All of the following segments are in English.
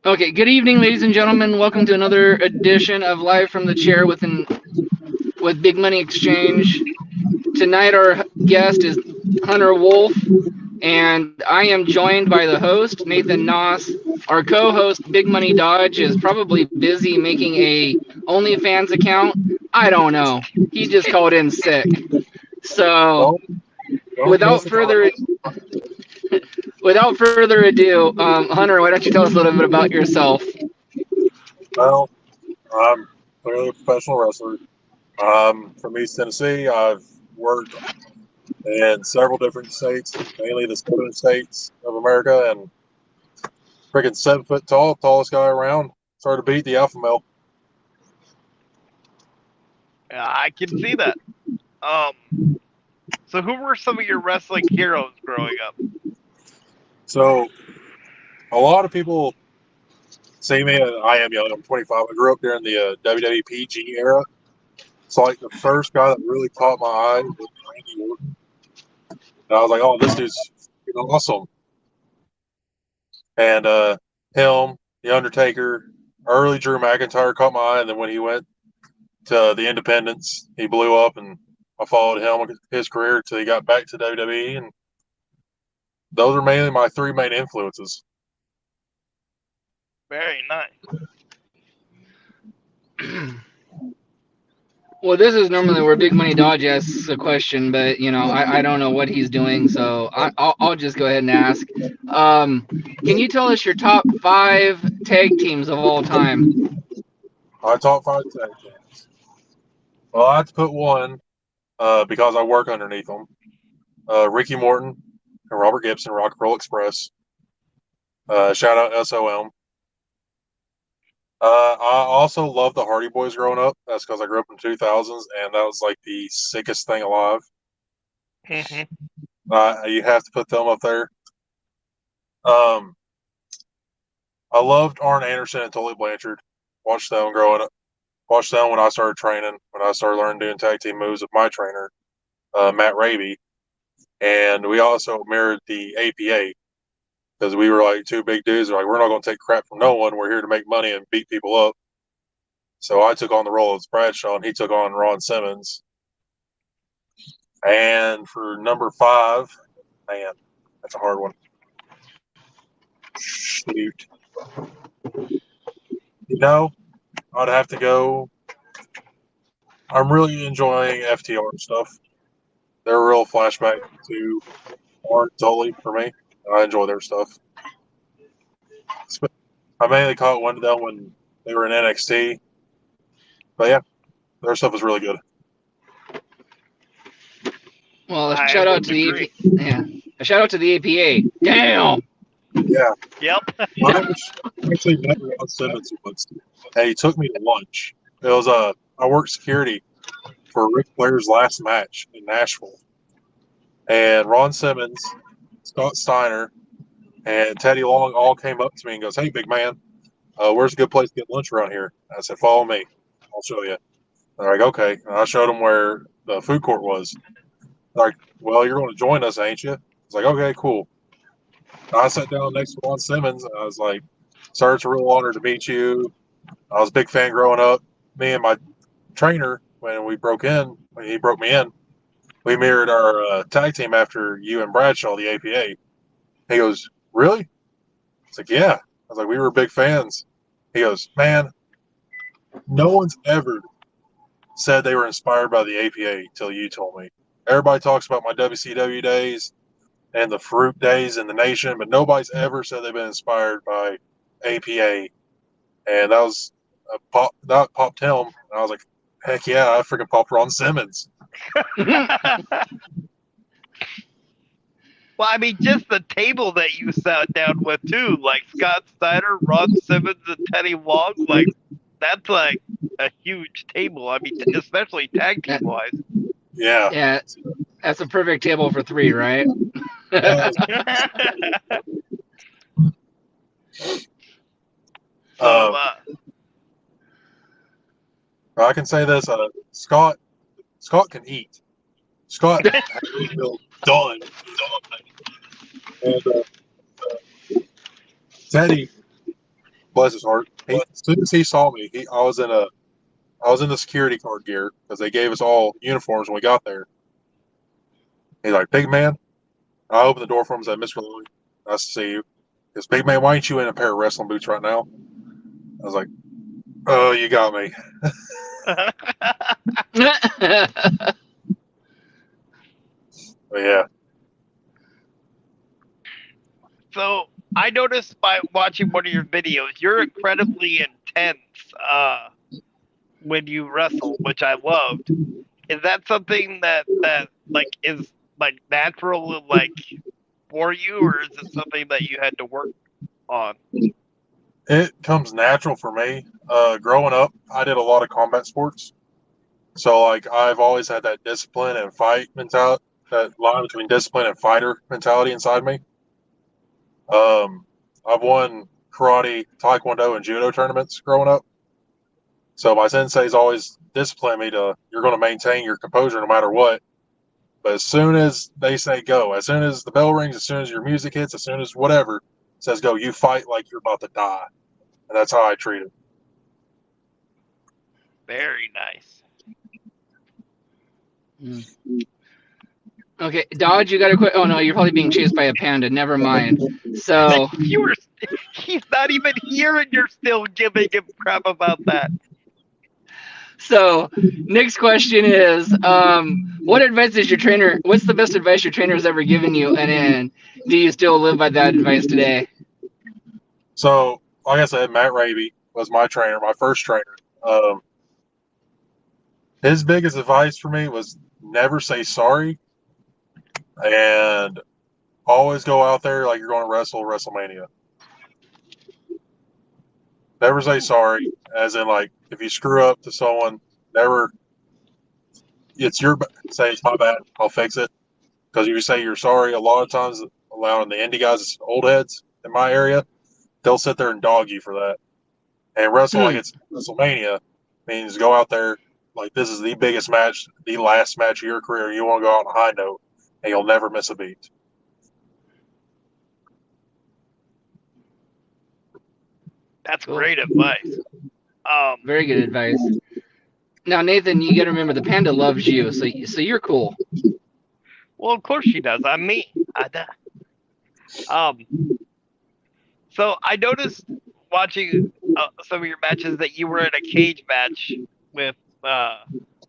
Okay, good evening, ladies and gentlemen. Welcome to another edition of Live from the Chair with Big Money Exchange. Tonight, our guest is Hunter Wolfe, and I am joined by the host Nathan Noss. Our co-host Big Money Dodge is probably busy making a OnlyFans account. I don't know. He just called in sick. So, Don't don't without miss the further content. without further ado, Hunter, why don't you tell us a little bit about yourself? Well, I'm clearly a professional wrestler. I'm from East Tennessee. I've worked in several different states, mainly the southern states of America, and freaking 7 foot tall, tallest guy around. Started to beat the alpha male. Yeah, I can see that. So who were some of your wrestling heroes growing up? So a lot of people see me. I am young. I'm 25. I grew up during the WWE PG era. So like the first guy that really caught my eye was Randy Orton. And I was like, oh, this dude's awesome. And him, The Undertaker, early Drew McIntyre caught my eye, and then when he went to the Independents, he blew up, and I followed him his career until he got back to WWE, and those are mainly my three main influences. Very nice. Well, this is normally where Big Money Dodge asks a question, but I don't know what he's doing, so I'll just go ahead and ask. Can you tell us your top five tag teams of all time? I top five tag teams. Well, I have to put one because I work underneath them. Ricky Morton and Robert Gibson, Rock and Roll Express. Shout out SOM. I also love the Hardy Boys growing up. That's because I grew up in the 2000s, and that was like the sickest thing alive. You have to put them up there. Um, I loved Arn Anderson and Tully Blanchard. Watched them growing up. Watched them when I started training, when I started learning doing tag team moves with my trainer, Matt Raby. And we also mirrored the APA because we were like two big dudes. We're like, we're not going to take crap from no one. We're here to make money and beat people up. So I took on the role of Bradshaw, and he took on Ron Simmons. And for number five, man, that's a hard one. Shoot. I'd have to go. I'm really enjoying FTR stuff. They're a real flashback to Art Tully for me. I enjoy their stuff. I mainly caught one of them when they were in NXT. But yeah, their stuff is really good. Well, a I shout out would to the agree. AP, yeah, a shout out to the APA. Damn. Yeah. Yep. I actually met Ron Simmons once. And he took me to lunch. It was I worked security for Ric Flair's last match in Nashville. And Ron Simmons, Scott Steiner, and Teddy Long all came up to me and goes, "Hey, big man, where's a good place to get lunch around here?" I said, "Follow me. I'll show you." They're like, "Okay." And I showed them where the food court was. They're like, "Well, you're going to join us, ain't you?" I was like, "Okay, cool." And I sat down next to Ron Simmons. And I was like, "Sir, it's a real honor to meet you. I was a big fan growing up. Me and my trainer, when he broke me in, we mirrored our tag team after you and Bradshaw, the APA." He goes, "Really?" It's like, "Yeah." I was like, "We were big fans." He goes, "Man, no one's ever said they were inspired by the APA till you told me. Everybody talks about my WCW days and the fruit days in the nation, but nobody's ever said they've been inspired by APA." And that popped him. And I was like, "Heck yeah, I freaking popped Ron Simmons." Well, I mean, just the table that you sat down with too, like Scott Steiner, Ron Simmons, and Teddy Long. Like that's like a huge table. I mean, especially tag team wise. Yeah. Yeah, that's a perfect table for three, right? Uh, So, I can say this: Scott can eat. Scott has a meal done, and Teddy bless his heart. As soon as he saw me, I was in the security guard gear because they gave us all uniforms when we got there. He's like, "Big man." I opened the door for him and said, "Mr. Lloyd, nice to see you." He goes, "Big man, why ain't you in a pair of wrestling boots right now?" I was like, "Oh, you got me." But yeah. So I noticed by watching one of your videos, you're incredibly intense when you wrestle, which I loved. Is that something that like is like natural like for you, or is it something that you had to work on? It comes natural for me. Growing up, I did a lot of combat sports. So, like, I've always had that discipline and fight mentality, that line between discipline and fighter mentality inside me. I've won karate, taekwondo, and judo tournaments growing up. So my sensei's always disciplined me to, you're going to maintain your composure no matter what. But as soon as they say go, as soon as the bell rings, as soon as your music hits, as soon as whatever says go, you fight like you're about to die. And that's how I treat it. Very nice. Okay, Dodge, you got to quit. Oh no, you're probably being chased by a panda. Never mind. So He's not even here, and you're still giving him crap about that. So, next question is, what advice is your trainer? What's the best advice your trainer has ever given you, and do you still live by that advice today? So, like I said, Matt Raby was my trainer, my first trainer. His biggest advice for me was never say sorry and always go out there like you're going to wrestle WrestleMania. Never say sorry, as in, like, if you screw up to someone, never, it's your, say it's my bad, I'll fix it. Because if you say you're sorry, a lot of times, allowing the indie guys, old heads in my area, they'll sit there and dog you for that. And wrestle like it's WrestleMania means go out there like this is the biggest match, the last match of your career. You want to go out on a high note, and you'll never miss a beat. That's Cool. great advice. Very good advice. Now, Nathan, you got to remember the panda loves you, so you're cool. Well, of course she does. I'm me. So I noticed watching some of your matches that you were in a cage match with I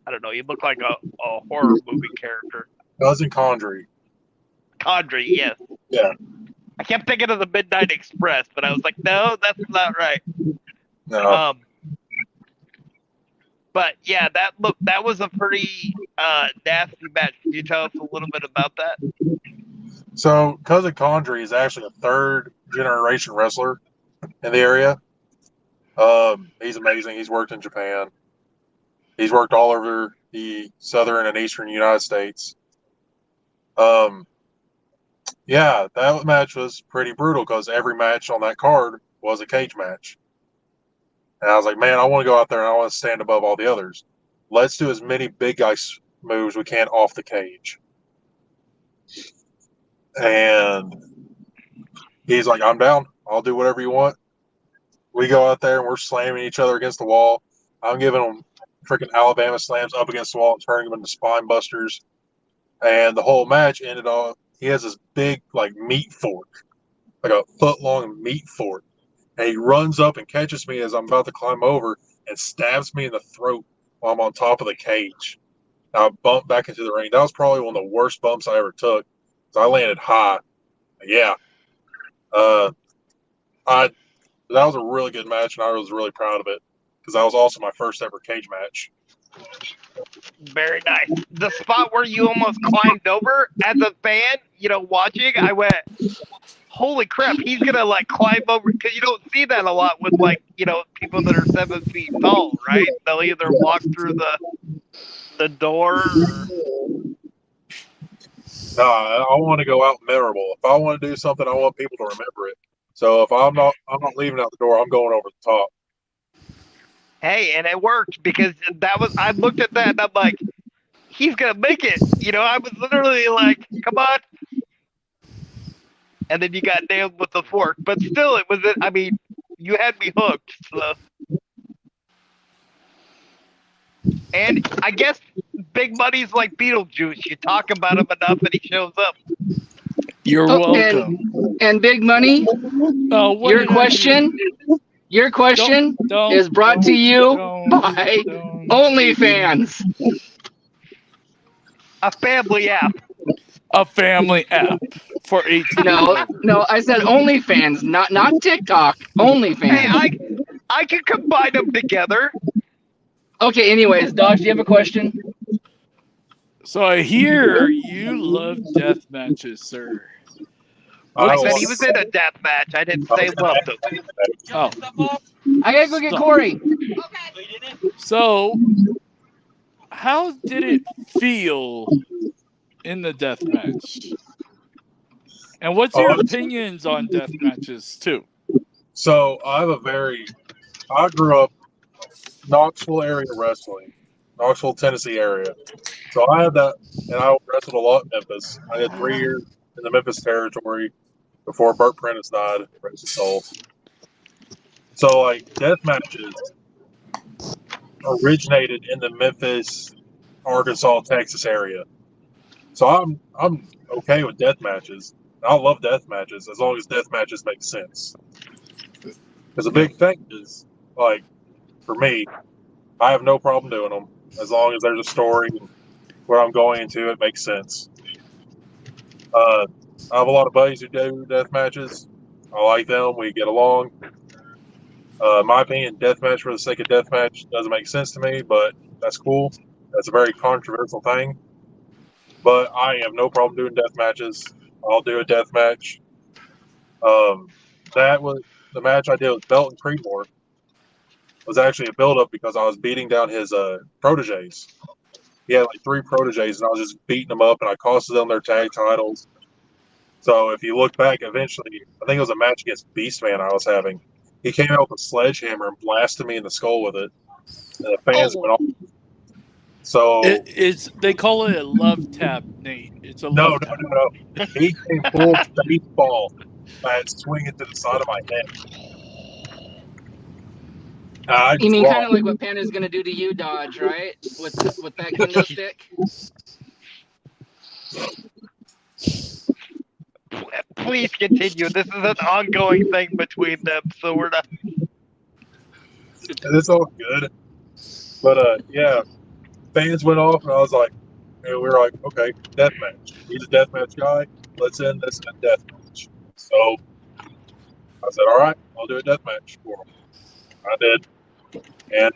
don't know. You look like a horror movie character. Cousin Condry. Condry, yes. Yeah. I kept thinking of the Midnight Express, but I was like, no, that's not right. No. But yeah, that was a pretty nasty match. Can you tell us a little bit about that? So Cousin Condry is actually a third generation wrestler in the area. He's amazing. He's worked in Japan. He's worked all over the southern and eastern United States. Yeah, that match was pretty brutal because every match on that card was a cage match. And I was like, man, I want to go out there and I want to stand above all the others. Let's do as many big guy moves we can off the cage. And he's like, I'm down. I'll do whatever you want. We go out there and we're slamming each other against the wall. I'm giving them freaking Alabama slams up against the wall and turning them into spine busters. And the whole match ended off. He has this big, like, meat fork, like a foot-long meat fork. And he runs up and catches me as I'm about to climb over and stabs me in the throat while I'm on top of the cage. And I bumped back into the ring. That was probably one of the worst bumps I ever took because I landed high. Yeah. That was a really good match, and I was really proud of it because that was also my first ever cage match. Very nice. The spot where you almost climbed over as a fan, watching, I went, holy crap, he's gonna like climb over, because you don't see that a lot with people that are 7 feet tall, right? They'll either walk through the door or... No, I want to go out memorable. If I want to do something, I want people to remember it. So if I'm not leaving out the door, I'm going over the top. Hey, and it worked because I looked at that and I'm like, he's gonna make it. I was literally like, come on. And then you got nailed with the fork. But still, You had me hooked. So. And I guess Big Money's like Beetlejuice. You talk about him enough and he shows up. You're Oh, welcome. And Big Money, Oh, what your did I do? question is brought to you by don't. OnlyFans. A family app. A family app for 18 and over. No, I said OnlyFans, not TikTok. OnlyFans. Hey, I can combine them together. Okay, anyways, Dodge, do you have a question? So I hear you love death matches, sir. I What's said a he was in a death match. I didn't say loved him. Oh, I gotta go get Corey. so how did it feel in the death match? And what's your opinions on death matches too? So I grew up Knoxville area wrestling, Knoxville, Tennessee area. So I had that, and I wrestled a lot in Memphis. I had 3 years in the Memphis territory before Burt Prentice died, rest his soul. So like death matches originated in the Memphis, Arkansas, Texas area. So I'm okay with death matches. I love death matches as long as death matches make sense. Because the big thing is, like, for me, I have no problem doing them as long as there's a story where I'm going into it makes sense. I have a lot of buddies who do death matches. I like them. We get along. In my opinion, deathmatch for the sake of deathmatch doesn't make sense to me, but that's cool. That's a very controversial thing. But I have no problem doing death matches. I'll do a death match. That was the match I did with Belton Creedmoor. Was actually a build-up because I was beating down his proteges. He had like 3 proteges, and I was just beating them up, and I costed them their tag titles. So if you look back, eventually, I think it was a match against Beastman I was having. He came out with a sledgehammer and blasted me in the skull with it. And the fans went off. So They call it a love tap, Nate. It's a no. love tap. He came full baseball and swinging to the side of my head. You mean kind of like what Panda's gonna do to you, Dodge, right? With that kendo stick. Please continue. This is an ongoing thing between them, so we're not. It's all good. But yeah, fans went off, and I was like, and we were like, okay, deathmatch. He's a deathmatch guy. Let's end this in a deathmatch. So I said, all right, I'll do a deathmatch for him. I did. And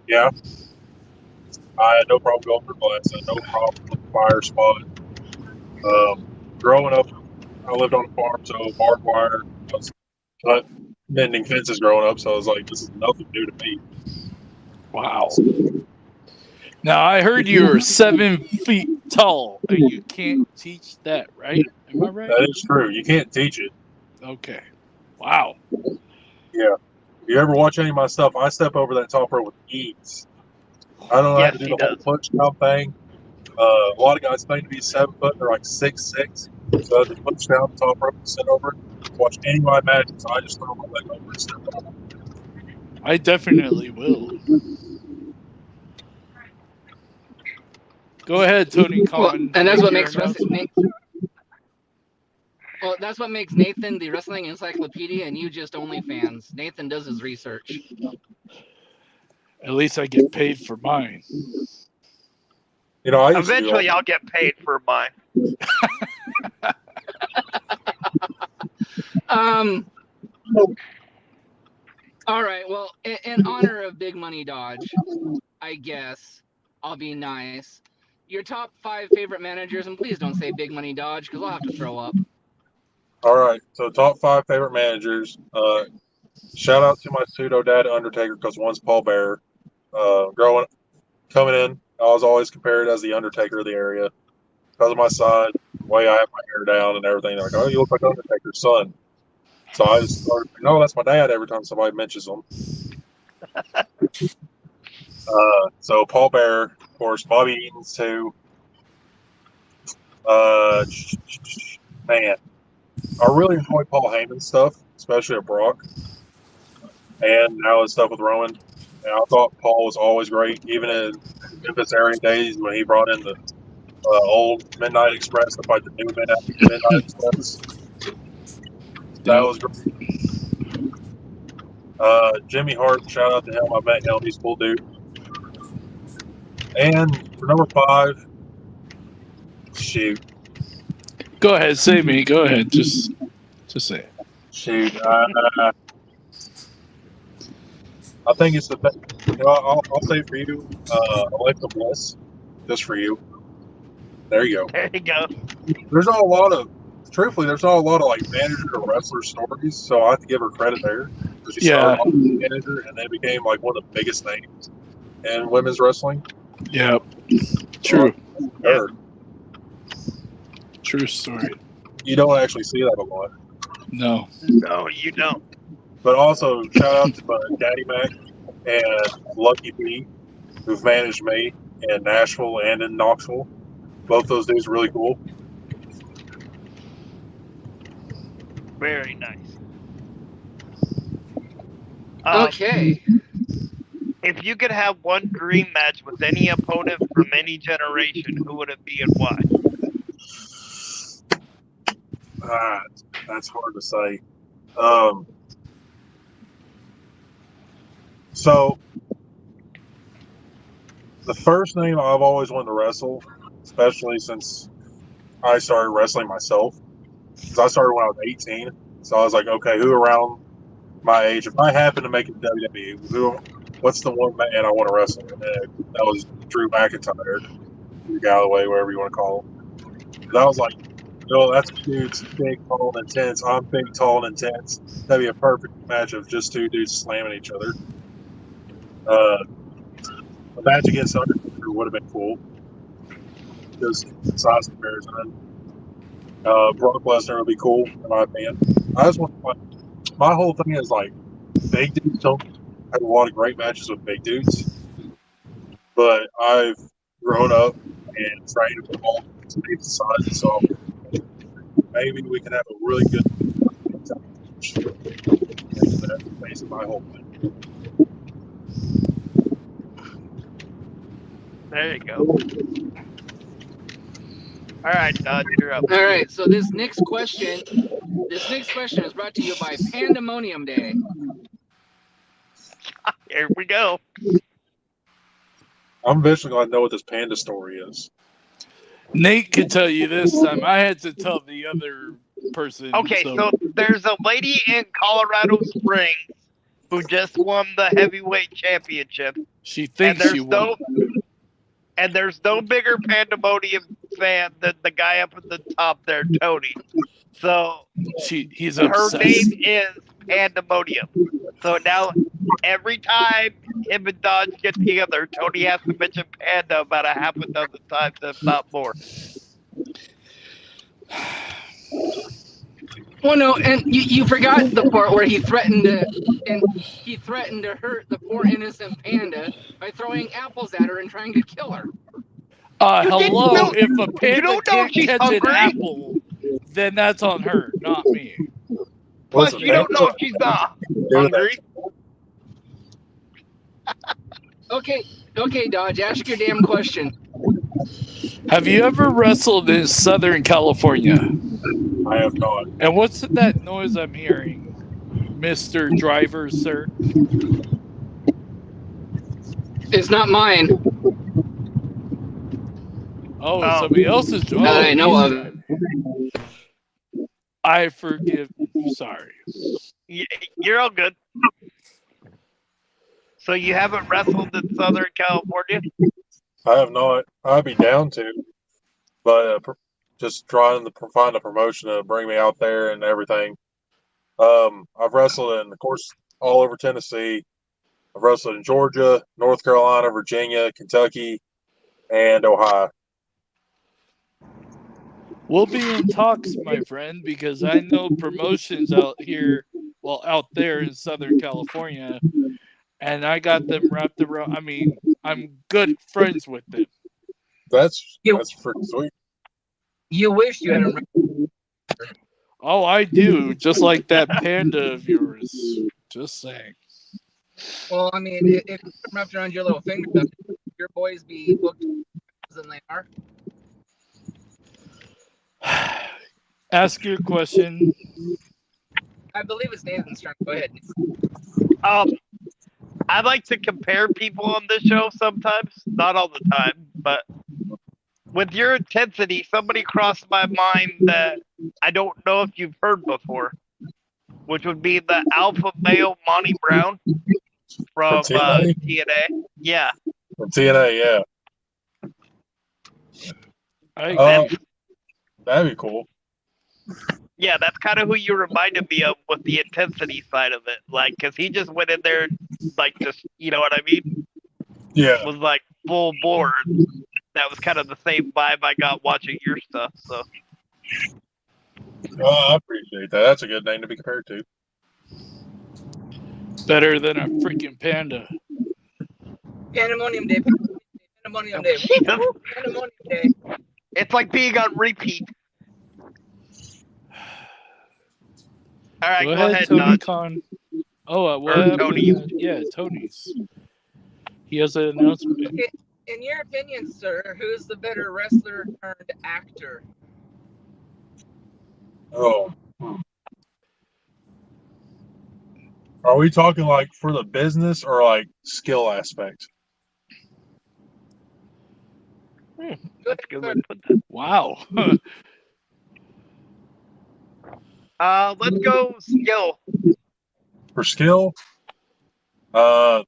yeah, I had no problem going for glass. I had no problem with the fire spot. Growing up, I lived on a farm, so barbed wire. I was mending fences growing up, so I was like, this is nothing new to me. Wow. Now, I heard you're 7 feet tall, and you can't teach that, right? Am I right? That is true. You can't teach it. Okay. Wow. Yeah. If you ever watch any of my stuff, I step over that top rope with ease. I don't know how to do the whole push down thing. A lot of guys claim to be 7 foot. They're like 6'6". So they push down the top rope and sit over. Watch any of my matches. I just throw my leg over and step over. I definitely will. Go ahead, Tony Khan. Well, and that's what makes wrestling. Well, that's what makes Nathan the wrestling encyclopedia, and you just OnlyFans. Nathan does his research. At least I get paid for mine. You know, eventually I'll get paid for mine. All right. Well, in honor of Big Money Dodge, I guess I'll be nice. Your top 5 favorite managers, and please don't say Big Money Dodge because I'll have to throw up. All right. So top 5 favorite managers. Shout out to my pseudo dad Undertaker because one's Paul Bearer. Coming in, I was always compared as the Undertaker of the area because of my side, the way I have my hair down and everything. They're like, oh, you look like Undertaker's son. So I just started, no, that's my dad every time somebody mentions him. So Paul Bearer, of course, Bobby Eaton's too. Man, I really enjoy Paul Heyman's stuff, especially at Brock. and now his stuff with Roman. And I thought Paul was always great, even in Memphis area days when he brought in the old Midnight Express to fight the new Midnight Express. That was great. Jimmy Hart, shout out to him. I met him. He's a cool dude. And for number 5, shoot. Go ahead, say me. Go ahead. Just say it. Shoot. I think it's the best. I'll say for you, Alexa Bliss, just for you. There you go. There you go. There's not a lot of, truthfully, there's not a lot of like manager or wrestler stories, so I have to give her credit there. She started off as a manager and then became like one of the biggest names in women's wrestling. Yeah, true. Her. True story. You don't actually see that a lot. No. No, you don't. But also, shout out to Daddy Mac and Lucky P, who've managed me in Nashville and in Knoxville. Both those dudes are really cool. Very nice. Okay. If you could have one dream match with any opponent from any generation, who would it be and why? That's hard to say. So, the first name I've always wanted to wrestle, especially since I started wrestling myself, because I started when I was 18. So I was like, okay, who around my age, if I happen to make it to WWE, what's the one man I want to wrestle? And that was Drew McIntyre, Drew Galloway, whatever you want to call him. And I was like, that's dudes big, tall, and intense. I'm big, tall, and intense. That'd be a perfect match of just two dudes slamming each other. A match against Undertaker would have been cool. Just size comparison. Brock Lesnar would be cool, in my opinion. I just want to my whole thing is like, big dudes don't have a lot of great matches with big dudes. But I've grown up and trained with all sizes, so maybe we can have a really good match. That's basically my whole thing. There you go. All right, Dodge, you're up. All right. So this next question is brought to you by Pandemonium Day. Here we go. I'm eventually going to know what this panda story is. Nate can tell you this time. I had to tell the other person. Okay, so there's a lady in Colorado Springs who just won the heavyweight championship. She thinks she won. And there's no bigger Pandemonium fan than the guy up at the top there, Tony. So he's her obsessed. name is Pandemonium. So now every time him and Dodge get together, Tony has to mention Panda about a half a dozen times, if not more. Well, no, and you forgot the part where he threatened to hurt the poor innocent panda by throwing apples at her and trying to kill her. Hello, if a panda can't catch hungry? an apple, then that's on her, not me. Plus, you don't know if she's not hungry. Okay, Dodge, ask your damn question. Have you ever wrestled in Southern California? I have not. And what's that noise I'm hearing, Mr. Driver, sir? It's not mine. Oh, somebody else's. That I know of. I forgive. Sorry. You're all good. So you haven't wrestled in Southern California? I have not. I'd be down to, but just trying to find a promotion to bring me out there and everything. I've wrestled in, of course, all over Tennessee. I've wrestled in Georgia, North Carolina, Virginia, Kentucky, and Ohio. We'll be in talks, my friend, because I know promotions out there in Southern California, and I got them wrapped around. I mean, I'm good friends with them. That's freaking sweet. You wish you had a. Oh, I do, just like that panda of yours. Just saying. Well, I mean, if you're wrapped around your little finger, your boys be booked than they are. Ask your question. I believe it's Nathan's turn. Go ahead. I like to compare people on this show sometimes, not all the time, but with your intensity, somebody crossed my mind that I don't know if you've heard before, which would be the alpha male Monty Brown from TNA? TNA. Yeah. From TNA, yeah. That'd be cool. Yeah, that's kind of who you reminded me of with the intensity side of it. Like, because he just went in there, like, just, you know what I mean? Yeah. Was like full board. That was kind of the same vibe I got watching your stuff. So. I appreciate that. That's a good name to be compared to. Better than a freaking panda. Pandemonium Day. Pandemonium Day. Pandemonium Day. It's like being on repeat. All right, go ahead, Tony Dodge. Khan. Oh, what happened? Tony. Tony's. He has an announcement. In your opinion, sir, who's the better wrestler turned actor? Oh. Are we talking like for the business or like skill aspect? That's a good way to put that. Wow. Let's go skill. For skill, I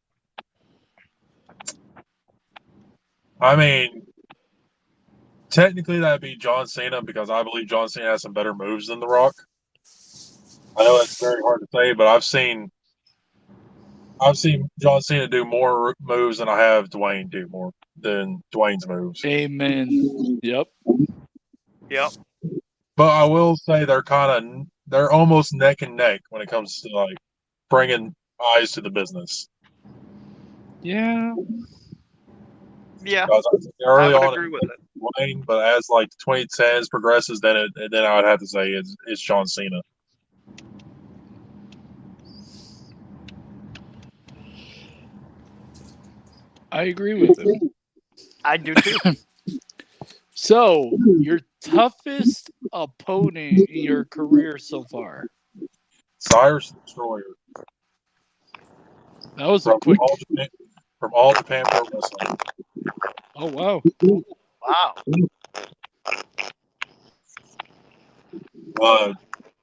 mean, technically that'd be John Cena because I believe John Cena has some better moves than The Rock. I know that's very hard to say, but I've seen John Cena do more moves than I have Dwayne do more than Dwayne's moves. Amen. Yep. But I will say they're almost neck and neck when it comes to like bringing eyes to the business. Yeah. Yeah. Early I would on, agree with it. Dwayne, but as like the 2010s progresses, then I would have to say it's John Cena. I agree with him. I do too. So, your toughest opponent in your career so far? Cyrus the Destroyer. That was a quick. From All Japan Pro Wrestling. Oh, wow. Wow.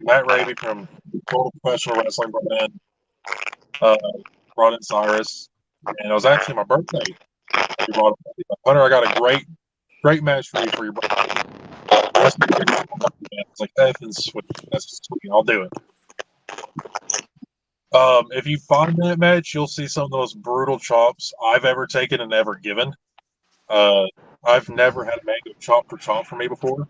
Matt Raby from Total Professional Wrestling brought in Cyrus. And it was actually my birthday. Hunter, I got a great match for you for your birthday. It's like, that's sweet. That's sweet. I'll do it. If you find that match, you'll see some of those brutal chops I've ever taken and ever given. I've never had a man go chop for chop for me before.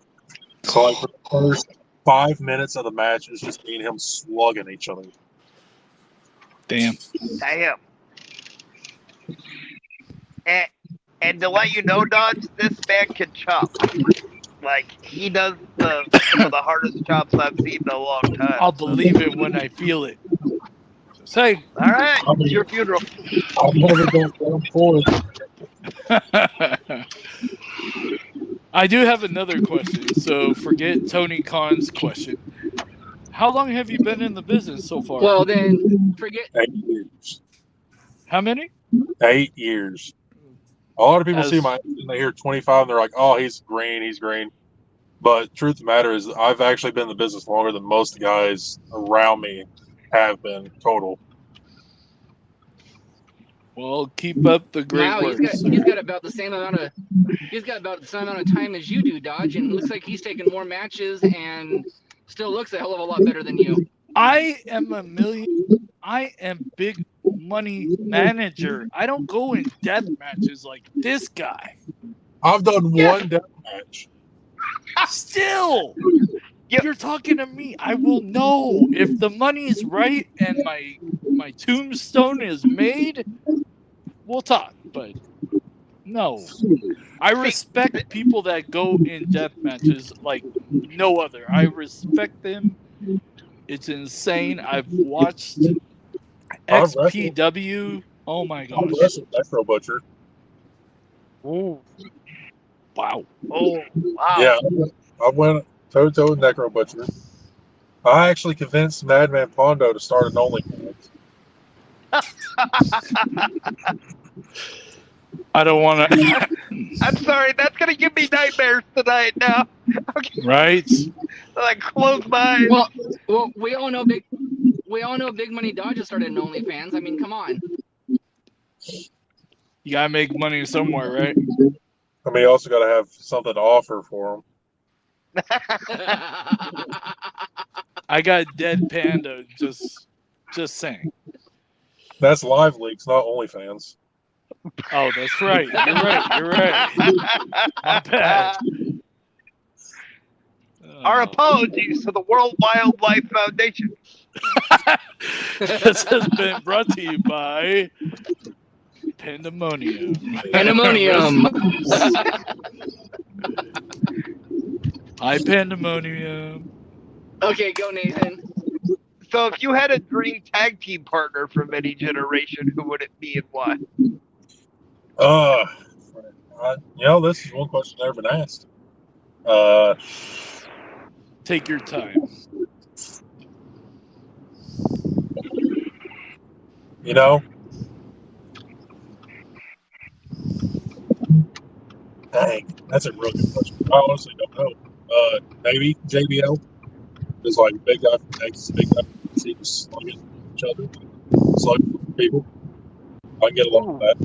So like for the first 5 minutes of the match, it's just me and him slugging each other. Damn. And to let you know, Dodge, this man can chop. Like, he does some of the hardest chops I've seen in a long time. I'll believe it when I feel it. Say. All right, it's your funeral. I've never done for it. I do have another question, so forget Tony Khan's question. How long have you been in the business so far? Well, then forget 8 years. How many? 8 years. A lot of people see my and they hear 25 and they're like, "Oh, he's green." But truth of the matter is, I've actually been in the business longer than most guys around me have been total. Well, keep up the great work. He's got about the same amount of time as you do, Dodge, and it looks like he's taken more matches and still looks a hell of a lot better than you. I am big money manager. I don't go in death matches like this guy. I've done one death match. Still, you're talking to me. I will know if the money is right and my tombstone is made. We'll talk, but no. I respect people that go in death matches like no other. I respect them. It's insane. I've watched I've wrestled. XPW. Oh my I've gosh. wrestled Necro Butcher. Ooh. Wow. Oh, wow. Yeah, I went toe to toe with Necro Butcher. I actually convinced Madman Pondo to start an OnlyFans. I don't want to. I'm sorry, that's gonna give me nightmares tonight now. Okay, Right? like close my eyes. Well, we all know Big Money Dodge has started an OnlyFans. I mean, come on. You gotta make money somewhere, right? I mean, you also got to have something to offer for him. I got Dead Panda. Just saying. That's Live Leaks, not OnlyFans. Oh, that's right. You're right. My bad. Our Oh. apologies to the World Wildlife Foundation. This has been brought to you by Pandemonium. Pandemonium. Hi, Pandemonium. Okay, go Nathan. So, if you had a dream tag team partner from any generation, who would it be and why? This is one question I've never been asked. Take your time. You know, dang, that's a real good question. I honestly don't know. Maybe JBL is like a big guy from Texas, big guy from Tennessee, just slugging each other, slugging people. I can get along with that.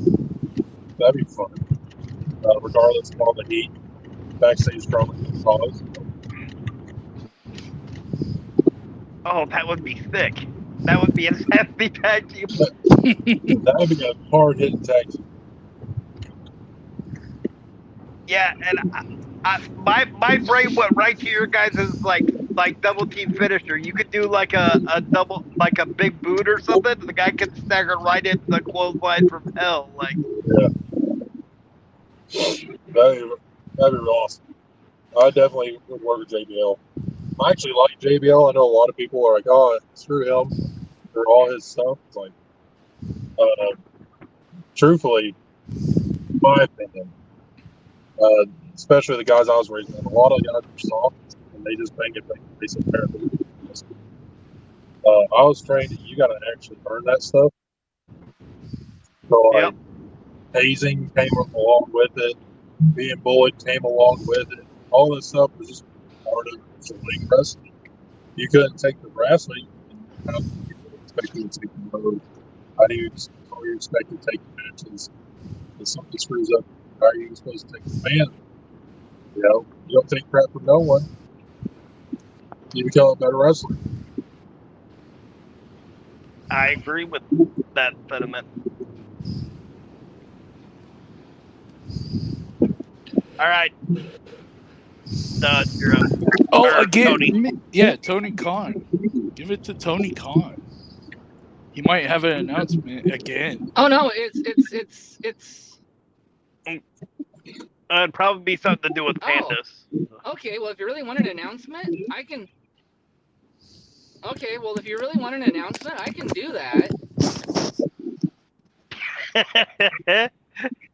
That'd be fun. Regardless of all the heat, backstage drama can cause. Oh, that would be sick. That would be a nasty tag team. That would be a hard hitting tag team. Yeah, and my brain went right to your guys' like double team finisher. You could do like a double, like a big boot or something. The guy could stagger right into the clothesline from hell. Like, Yeah. That'd be real awesome. I definitely would work with JBL. I actually like JBL. I know a lot of people are like, oh, screw him for all his stuff. It's like, truthfully, in my opinion, especially the guys I was raising, a lot of guys are soft and they just bang it back. They sit there. I was trained that you got to actually learn that stuff. So, like, hazing came along with it, being bullied came along with it. All this stuff was just part of the ring wrestling. You couldn't take the wrestling and how people expect you to take the road. How do you expect to take matches? If something screws up, how are you supposed to take the man? You know, you don't take crap from no one. You become a better wrestler. I agree with that sentiment. All right. You're up. Oh, Or again. Tony. Yeah, Tony Khan. Give it to Tony Khan. He might have an announcement again. Oh no, it's It'd probably be something to do with pandas. okay. Well, if you really want an announcement, I can. Okay, well, if you really want an announcement, I can do that.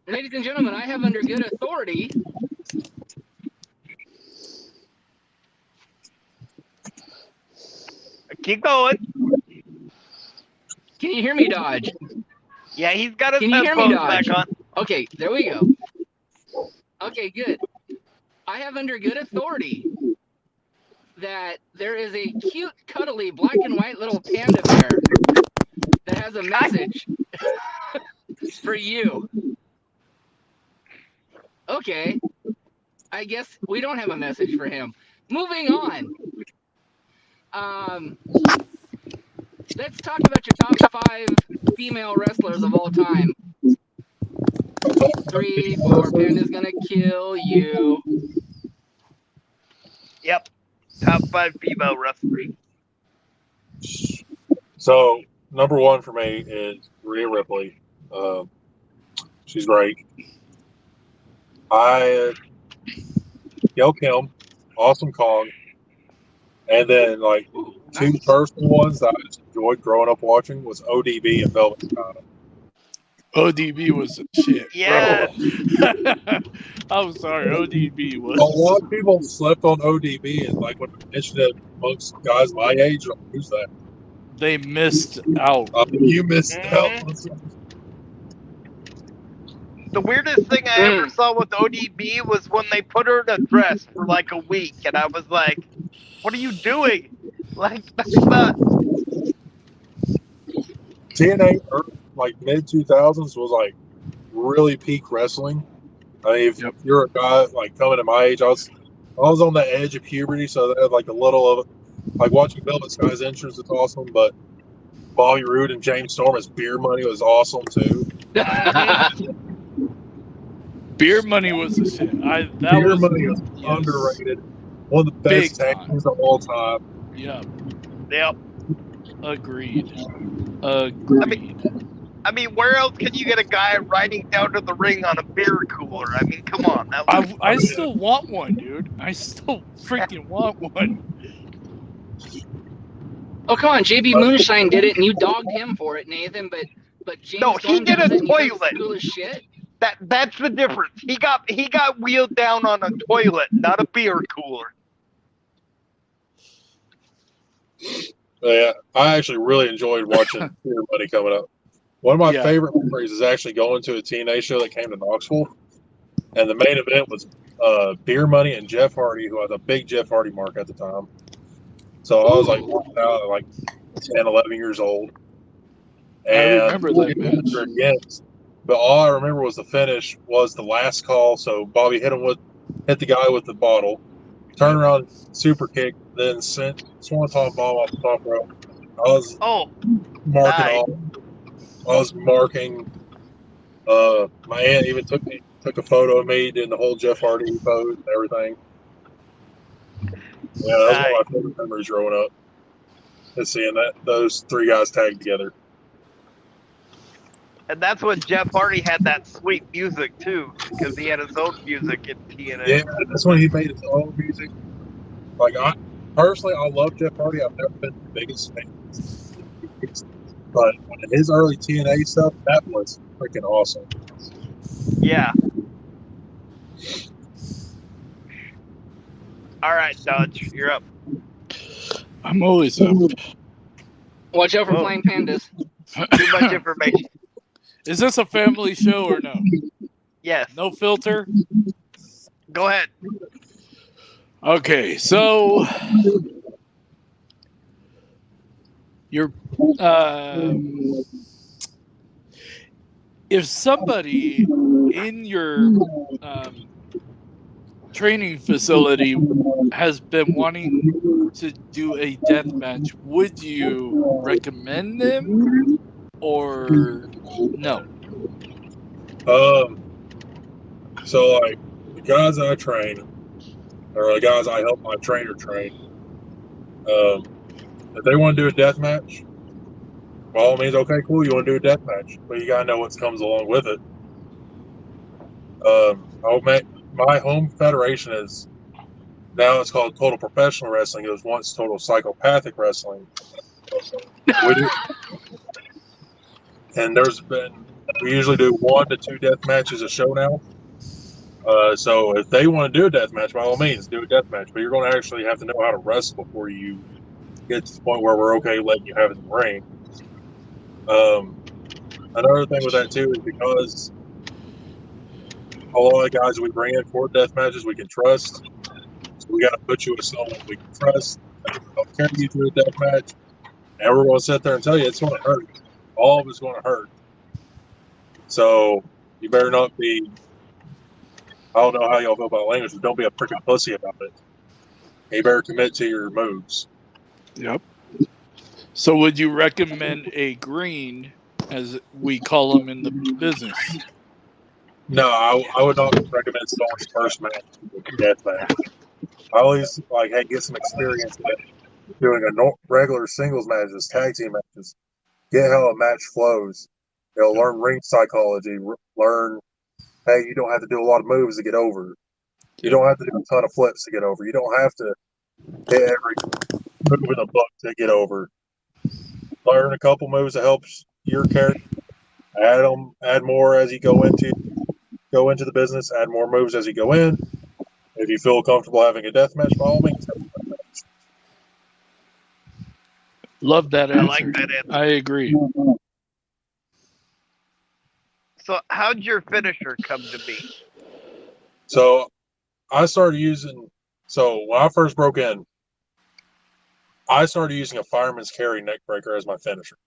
Ladies and gentlemen, I have under good authority. Keep going. Can you hear me, Dodge? Yeah, he's got his Can you hear me, headphones Dodge? back on. Okay, there we go. Okay, good. I have under good authority that there is a cute, cuddly, black and white little panda bear that has a message for you. Okay. I guess we don't have a message for him. Moving on. Let's talk about your top 5 female wrestlers of all time. 3, 4, Panda's gonna kill you. Yep. Top 5 female wrestlers. So, number 1 for me is Rhea Ripley. She's great. Gail Kim, Awesome Kong, and then like 2 personal ones that I just enjoyed growing up watching was ODB and Velvet Sky. ODB was the shit, Yes. bro. I'm sorry, ODB A was. lot of people slept on ODB, and like when I mentioned it amongst guys my age, I'm like, who's that? They missed out. You missed out. The weirdest thing I ever saw with ODB was when they put her in a dress for like a week, and I was like, "What are you doing? Like that's not." TNA, like mid 2000s, was like really peak wrestling. I mean, if you're a guy like coming to my age, I was on the edge of puberty, so they had like a little of it. Like watching Velvet Sky's entrance was awesome, but Bobby Roode and James Storm as Beer Money was awesome too. Beer Money was the shit. Beer Money was underrated. One of the best tag teams of all time. Yeah. Yep. Agreed. I mean, where else can you get a guy riding down to the ring on a beer cooler? I mean, come on. I still want one, dude. I still freaking want one. Oh, come on. JB Moonshine did it, and you dogged him for it, Nathan. But James No, Storm he did does a it, and he thinks toilet. it's cool as shit. That's the difference. He got wheeled down on a toilet, not a beer cooler. Yeah, I actually really enjoyed watching Beer Money coming up. One of my favorite memories is actually going to a TNA show that came to Knoxville, and the main event was Beer Money and Jeff Hardy, who was a big Jeff Hardy mark at the time. So I was like, like 10, 11 years old. And I remember that match. Against, but all I remember was the finish was the last call. So Bobby hit the guy with the bottle, turn around, super kick, then sent Swanton bomb off the top rope. I was marking. My aunt even took a photo of me doing the whole Jeff Hardy pose and everything. Yeah, that was one of my favorite memories growing up. Is seeing those three guys tagged together. And that's when Jeff Hardy had that sweet music too, because he had his own music in TNA. Yeah, that's when he made his own music. Like I love Jeff Hardy. I've never been the biggest fan, but his early TNA stuff, that was freaking awesome. Yeah. All right, Dodge, you're up. I'm always up. Watch out for flying pandas. Too much information. Is this a family show or no? Yes. No filter? Go ahead. Okay, so you're if somebody in your training facility has been wanting to do a death match, would you recommend them or no? So like the guys that I train, or the guys I help my trainer train, if they want to do a death match, by all means, okay, cool, you want to do a death match, but you gotta know what comes along with it. My home federation is now it's called Total Professional Wrestling. It was once Total Psychopathic Wrestling. And we usually do 1 to 2 death matches a show now. So if they want to do a death match, by all means, do a death match. But you're going to actually have to know how to wrestle before you get to the point where we're okay letting you have it in the ring. Another thing with that too is because a lot of guys we bring in for death matches we can trust. So we got to put you with someone we can trust. They'll carry you through a death match, and we're going to sit there and tell you it's going to hurt. All of it's going to hurt. So you better not be. I don't know how y'all feel about language, but don't be a freaking pussy about it. You better commit to your moves. Yep. So would you recommend a green, as we call them in the business? No, I would not recommend someone's first match to death match. I always like, hey, get some experience with doing a regular singles matches, tag team matches. Get how a match flows. Learn ring psychology. Learn, hey, you don't have to do a lot of moves to get over. You don't have to do a ton of flips to get over. You don't have to hit every move in the book to get over. learn a couple moves that helps your character. Add more as you go into the business. Add more moves as you go in. If you feel comfortable having a death match, by all means. Love that I answer. like that answer. I agree. So, how'd your finisher come to be? So I started using. So when I first broke in, I started using a fireman's carry neck breaker as my finisher.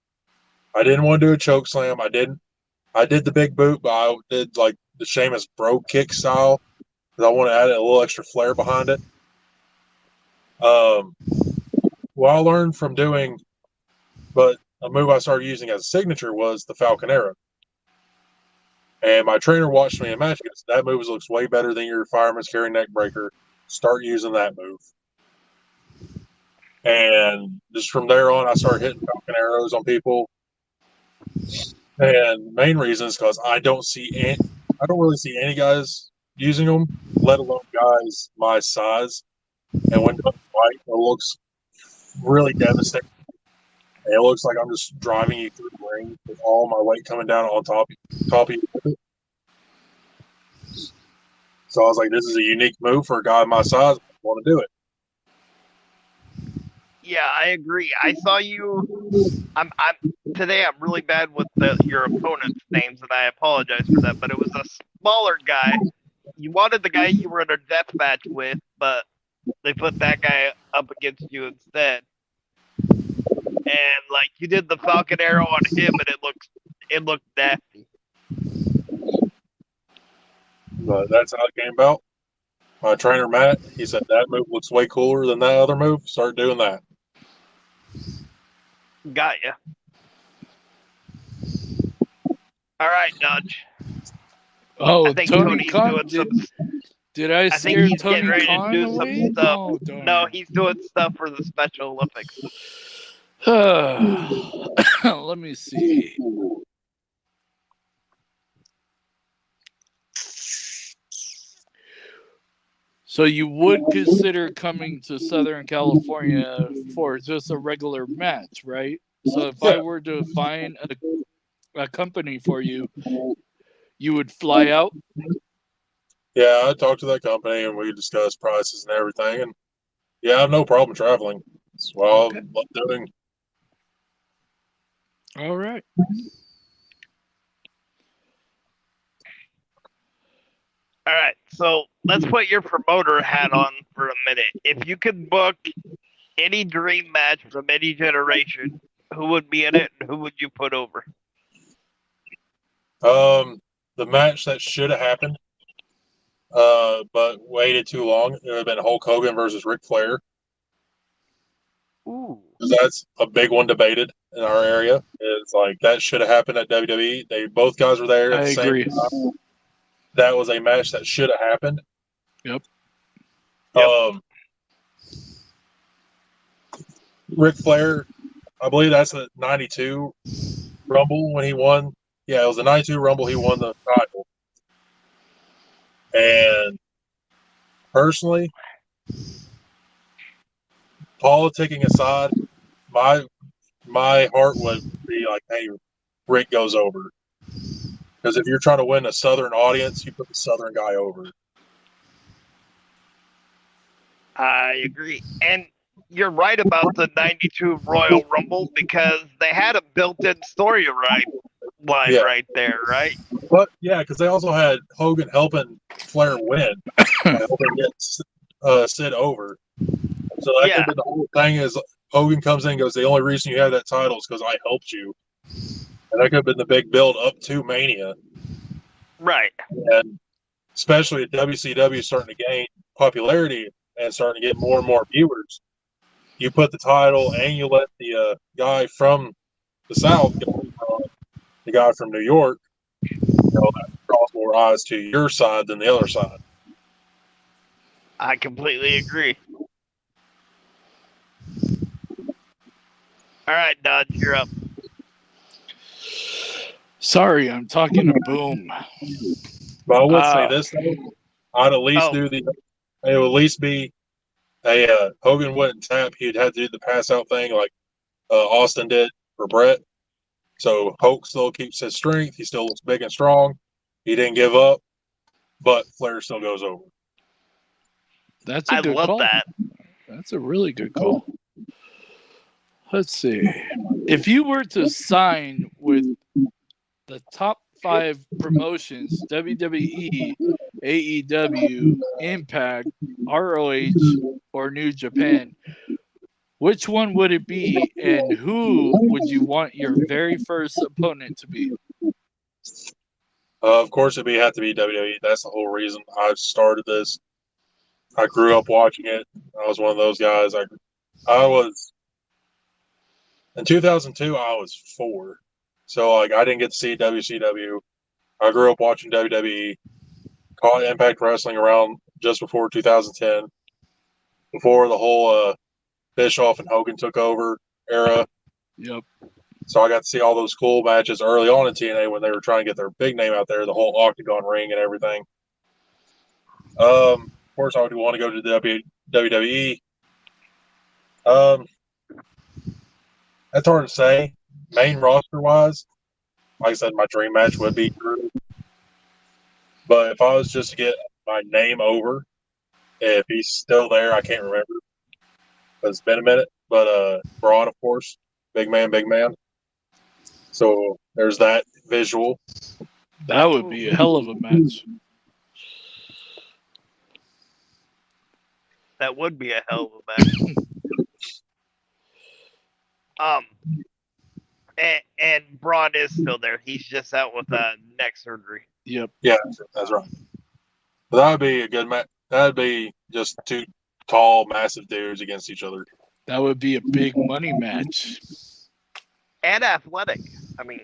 I didn't want to do a choke slam. I did the big boot, but I did like the Sheamus bro kick style because I want to add a little extra flair behind it. What I learned from doing, but a move I started using as a signature was the Falcon Arrow. And my trainer watched me in match and said, that move looks way better than your fireman's carry neck breaker. Start using that move. And just from there on, I started hitting Falcon Arrows on people. And main reason is because I don't really see any guys using them, let alone guys my size. And when done right, it looks really devastating. And it looks like I'm just driving you through the ring with all my weight coming down on top of you. So I was like, this is a unique move for a guy my size. I want to do it. Yeah, I agree. I saw you. Today. I'm really bad with your opponent's names, and I apologize for that. But it was a smaller guy. You wanted the guy you were in a death match with, but they put that guy up against you instead. And like you did the Falcon Arrow on him, and it looked nasty. But that's how it came about. My trainer Matt, he said that move looks way cooler than that other move. Start doing that. Got ya. All right, Dodge. Oh, I think Tony Tony's Khan. doing Did I I think scare he's getting Tony ready to Khan do away? some stuff. Oh, darn. No, he's doing stuff for the Special Olympics. Let me see. So you would consider coming to Southern California for just a regular match, right? So if I were to find a company for you, you would fly out? Yeah, I talked to that company and we discussed prices and everything. And yeah, I have no problem traveling. That's what I love doing. All right. All right, so let's put your promoter hat on for a minute. If you could book any dream match from any generation, who would be in it and who would you put over? The match that should have happened, but waited too long, it would have been Hulk Hogan versus Ric Flair. Ooh. That's a big one debated in our area. It's like that should have happened at WWE. Both guys were there at I the agree. same time. That was a match that should have happened. Yep. Ric Flair, I believe that's a 92 Rumble when he won. Yeah, it was a 92 Rumble. He won the title. And personally, politicking aside, my heart would be like, hey, Rick goes over. Because if you're trying to win a Southern audience, you put the Southern guy over. I agree. And you're right about the 92 Royal Rumble because they had a built-in storyline right there, right? But yeah, because they also had Hogan helping Flair win by helping get Sid over. So that could be the whole thing is Hogan comes in and goes, the only reason you have that title is because I helped you. And that could have been the big build up to Mania. Right. And especially if WCW is starting to gain popularity and starting to get more and more viewers, you put the title and you let the guy from the South go on the guy from New York, that draws more eyes to your side than the other side. I completely agree. All right, Dodge, you're up. Sorry, I'm talking to Boom. But I would say this though, I'd at least it would at least be a Hogan wouldn't tap. He'd have to do the pass out thing like Austin did for Brett. So Hulk still keeps his strength. He still looks big and strong. He didn't give up, but Flair still goes over. That's a I good love call. that. That's a really good call. Let's see. If you were to sign with the top 5 promotions, WWE, AEW, Impact, ROH, or New Japan, which one would it be, and who would you want your very first opponent to be? Of course, it'd have to be WWE. That's the whole reason I started this. I grew up watching it. I was one of those guys. I was in 2002. I was 4, so like I didn't get to see WCW. I grew up watching WWE. Caught Impact Wrestling around just before 2010, before the whole Bischoff and Hogan took over era. Yep. So I got to see all those cool matches early on in TNA when they were trying to get their big name out there, the whole octagon ring and everything. Of course, I would want to go to WWE. That's hard to say. Main roster wise, like I said, my dream match would be Drew. But if I was just to get my name over, if he's still there, I can't remember. It's been a minute. But Braun, of course, big man, big man. So there's that visual. That would be a hell of a match. That would be a hell of a match. And Braun is still there. He's just out with neck surgery. Yep. Yeah, that's right. But that would be a good match. That would be just 2 tall, massive dudes against each other. That would be a big money match. And athletic. I mean,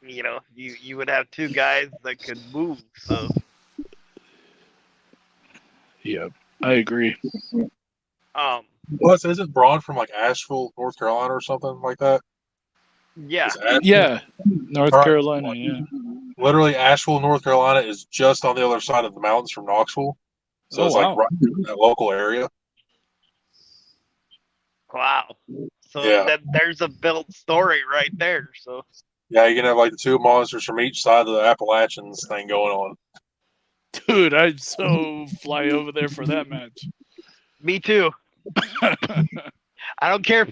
you would have 2 guys that could move. So. Yep, I agree. Plus, isn't Braun from like Asheville, North Carolina, or something like that? Yeah. Yeah, North Carolina. Yeah. Literally, Asheville, North Carolina is just on the other side of the mountains from Knoxville. So it's like right in that local area. Wow. So Yeah. there's a built story right there. So. Yeah, you can have like the 2 monsters from each side of the Appalachians thing going on. Dude, I'd so fly over there for that match. Me too. I don't care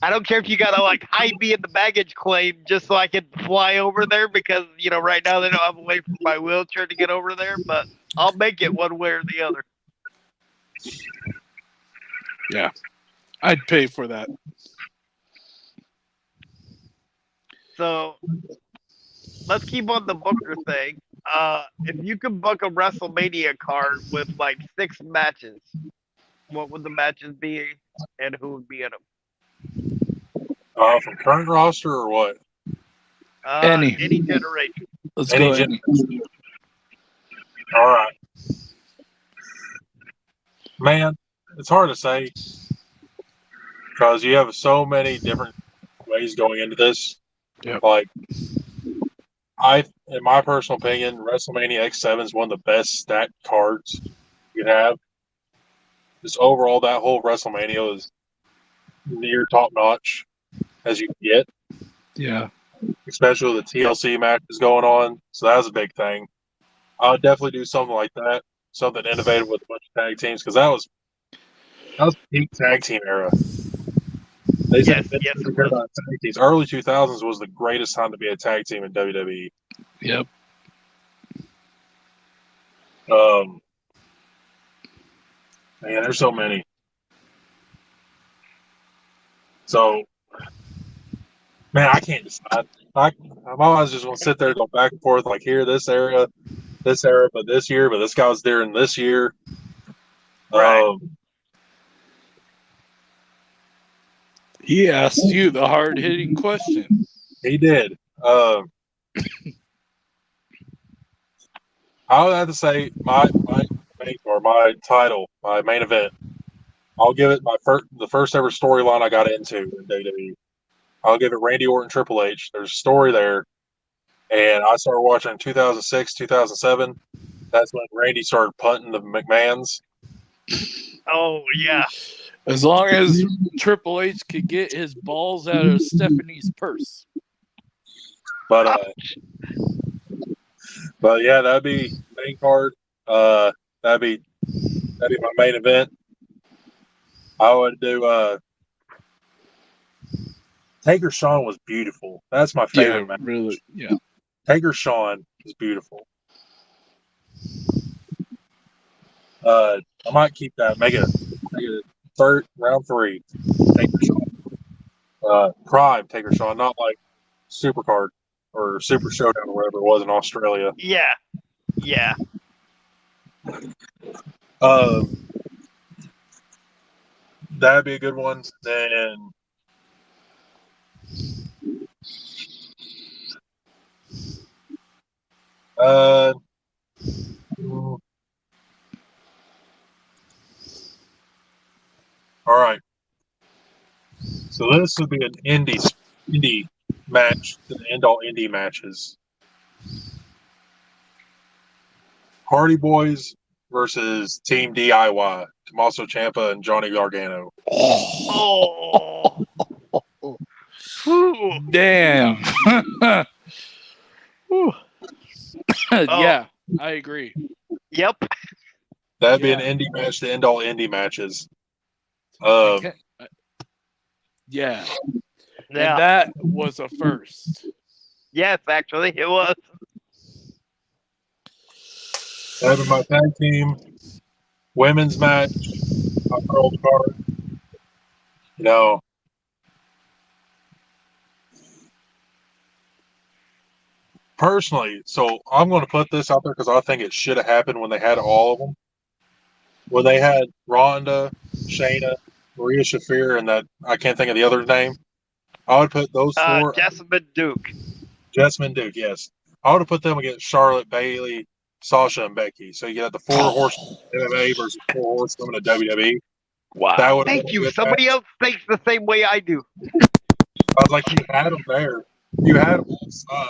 if you gotta like hide me in the baggage claim just so I can fly over there because right now they don't have a way for my wheelchair to get over there, but I'll make it one way or the other. Yeah, I'd pay for that. So let's keep on the Booker thing. If you could book a WrestleMania card with like 6 matches, what would the matches be and who would be in them? From current roster or what? Any generation. Let's go. Any. All right. Man, it's hard to say because you have so many different ways going into this. Yep. Like, in my personal opinion, WrestleMania X7 is one of the best stacked cards you have. Just overall, that whole WrestleMania is near top notch as you can get. Yeah. Especially with the TLC matches going on. So that was a big thing. I would definitely do something like that. Something innovative with a bunch of tag teams because that was peak tag team era. They said tag teams. Early 2000s was the greatest time to be a tag team in WWE. Yep. Man, there's so many. So, man, I can't decide. I'm always just going to sit there and go back and forth, like here, this era, but this year, but this guy was there in this year. Right. He asked you the hard-hitting question. He did. I would have to say my title, my main event. I'll give it the first ever storyline I got into in WWE. I'll give it Randy Orton, Triple H. There's a story there, and I started watching in 2006, 2007. That's when Randy started punting the McMahons. Oh yeah. As long as Triple H could get his balls out of Stephanie's purse. But yeah, that'd be main card. That'd be my main event. I would do Taker Shawn was beautiful. That's my favorite match. Really. Yeah. Taker Shawn is beautiful. I might keep that. Make it third round 3. Taker Shawn. Prime Taker Shawn, not like Supercard or Super Showdown or whatever it was in Australia. Yeah. That'd be a good one. Then all right. So this would be an indie match, the end all indie matches. Hardy Boys versus Team DIY, Tommaso Ciampa and Johnny Gargano. Oh. Whew. Damn. Yeah, I agree. Yep. That'd be an indie match to end all indie matches. Yeah. And Yeah. that was a first. Yes, actually, it was. That'd be my tag team women's match. My girls card. You know, personally, so I'm going to put this out there because I think it should have happened when they had all of them. When they had Ronda, Shayna, Maria Shafir, and that I can't think of the other name. I would put those 4. Jessamine Duke. Jessamine Duke, yes. I would have put them against Charlotte, Bailey, Sasha, and Becky. So you got the 4 horse MMA versus 4 horse coming to WWE. Wow. That would Thank you. Somebody else thinks the same way I do. I was like, you had them there. You had them on the side.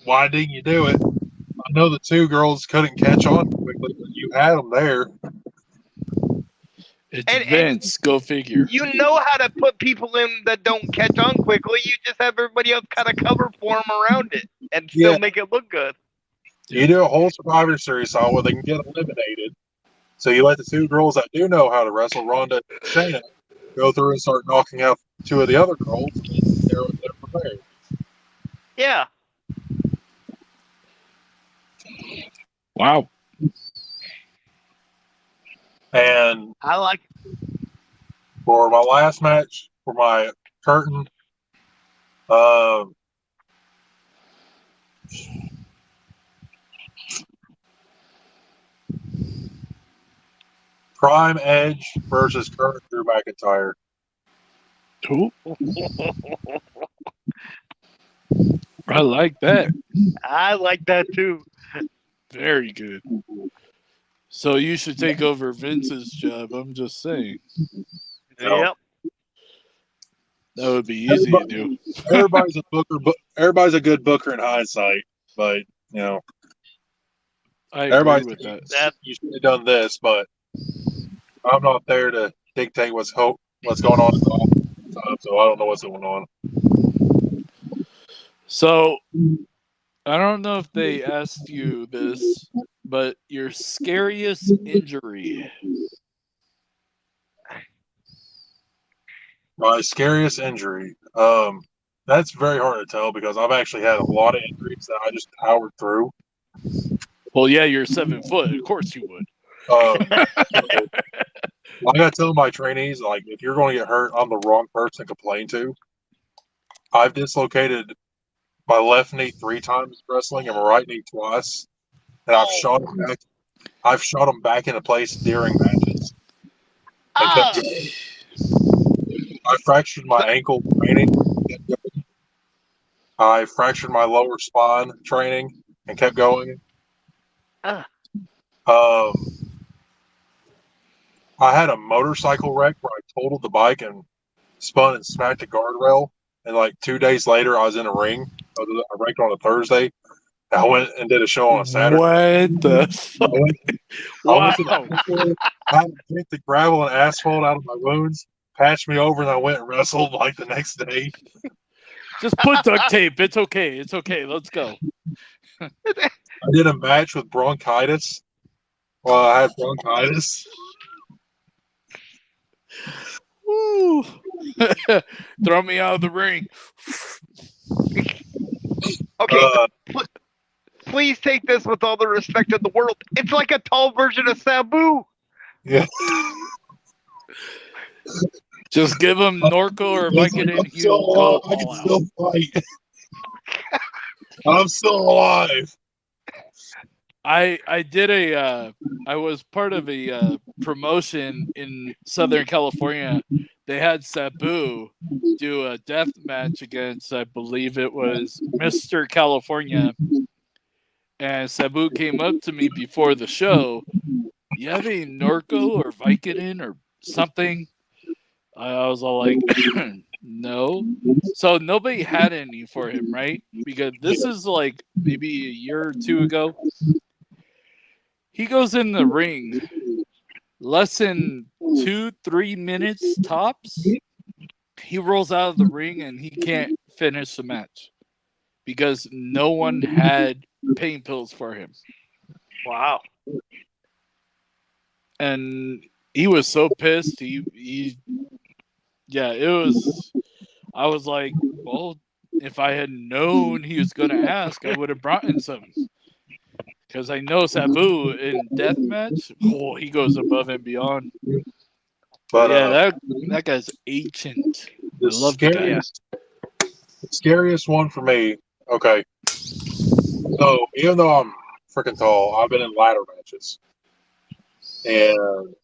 Why didn't you do it? I know the 2 girls couldn't catch on quickly, but you had them there. It's Vince. Go figure. You know how to put people in that don't catch on quickly. You just have everybody else kind of cover for them around it and still make it look good. You do a whole Survivor Series style where they can get eliminated. So you let the 2 girls that do know how to wrestle, Ronda and Shayna, go through and start knocking out 2 of the other girls. And they're prepared. Yeah. Wow. And I like for my last match, for my curtain, Prime Edge versus current Drew McIntyre. Ooh. I like that. I like that too. Very good. So you should take over Vince's job. I'm just saying. Yep. That would be easy to do. Everybody's a booker, but everybody's a good booker in hindsight. But you know, I agree everybody's with that. You should have done this, but I'm not there to dictate what's going on at all time, so I don't know what's going on. So I don't know if they asked you this, but your scariest injury. My scariest injury. That's very hard to tell because I've actually had a lot of injuries that I just powered through. Well, yeah, you're 7 foot. Of course you would. I gotta tell my trainees, like, if you're going to get hurt, I'm the wrong person to complain to. I've dislocated my left knee 3 times wrestling and my right knee twice, and I've shot them back. I've shot them back into place during matches. I fractured my ankle training. I fractured my lower spine training and kept going. I had a motorcycle wreck where I totaled the bike and spun and smacked a guardrail. And like 2 days later, I was in a ring. I wrecked on a Thursday. I went and did a show on a Saturday. What the I fuck? went, Wow. I had to take the gravel and asphalt out of my wounds, patched me over, and I went and wrestled like the next day. Just put duct tape. It's okay. It's okay. Let's go. I did a match with bronchitis. Well, I had bronchitis. Woo. Throw me out of the ring. Okay, please take this with all the respect in the world. It's like a tall version of Sabu. Yeah. Just give him Norco or Vicodin. He'll go I can all out. still fight. I'm still alive. I did I was part of a promotion in Southern California. They had Sabu do a death match against, I believe it was Mr. California. And Sabu came up to me before the show. You have any Norco or Vicodin or something? I was all like, no. So nobody had any for him, right? Because this is like maybe a year or two ago. He goes in the ring less than 2-3 minutes tops. He rolls out of the ring and he can't finish the match because no one had pain pills for him. Wow. And he was so pissed. Yeah, it was. I was like, well, if I had known he was going to ask, I would have brought in some. Because I know Sabu in deathmatch, he goes above and beyond. But yeah, that guy's ancient. I love the guy. The scariest one for me. Okay, so even though I'm freaking tall, I've been in ladder matches, and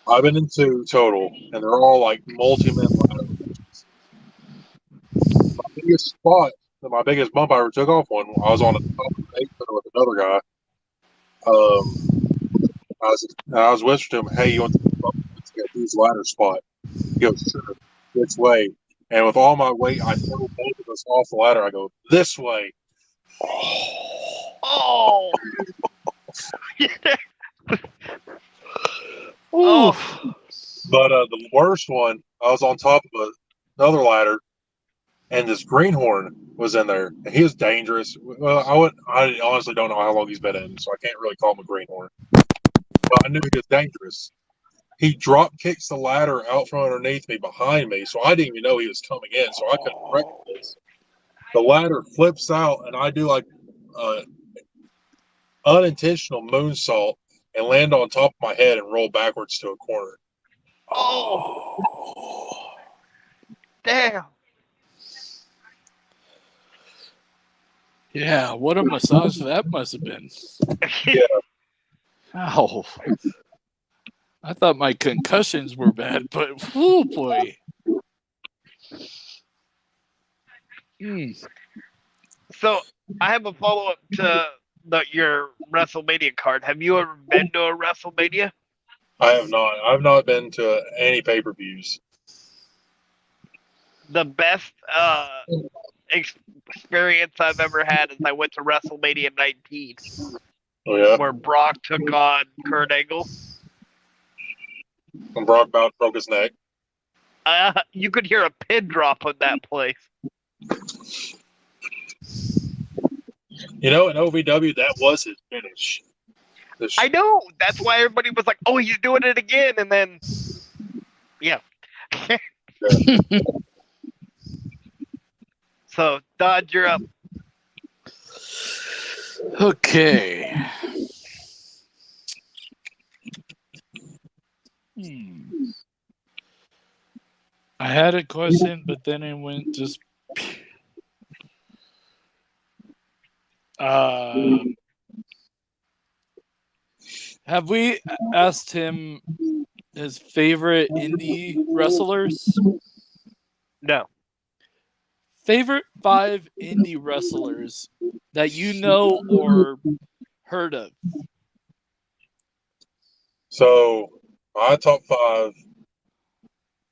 I've been in 2 total, and they're all like multi-man ladder matches. My biggest bump I ever took off one, I was on a top of the 8 with another guy. I was whispering to him, "Hey, you want to get this ladder spot?" He goes, "Sure, which way?" And with all my weight, I throw both of us off the ladder. I go, "This way." Oh. Oh. But the worst one, I was on top of another ladder, and this greenhorn was in there, and he was dangerous. Well, I honestly don't know how long he's been in, so I can't really call him a greenhorn. But I knew he was dangerous. He drop kicks the ladder out from underneath me, behind me, so I didn't even know he was coming in, so I couldn't recognize. The ladder flips out, and I do like unintentional moonsault and land on top of my head and roll backwards to a corner. Oh. Damn. Yeah, what a massage that must have been. Yeah. Ow. I thought my concussions were bad, but oh boy. So I have a follow-up to your WrestleMania card. Have you ever been to a WrestleMania? I have not. I've not been to any pay-per-views. The best experience I've ever had is I went to WrestleMania 19. Oh, yeah? Where Brock took on Kurt Angle. And Brock about broke his neck. You could hear a pin drop in that place. You know, in OVW, that was his finish. I know. That's why everybody was like, "Oh, he's doing it again," and then, yeah. So, Dodge, you're up. Okay. I had a question, but then it went just. Have we asked him his favorite indie wrestlers? No. Favorite 5 indie wrestlers that you know or heard of? So, my top 5,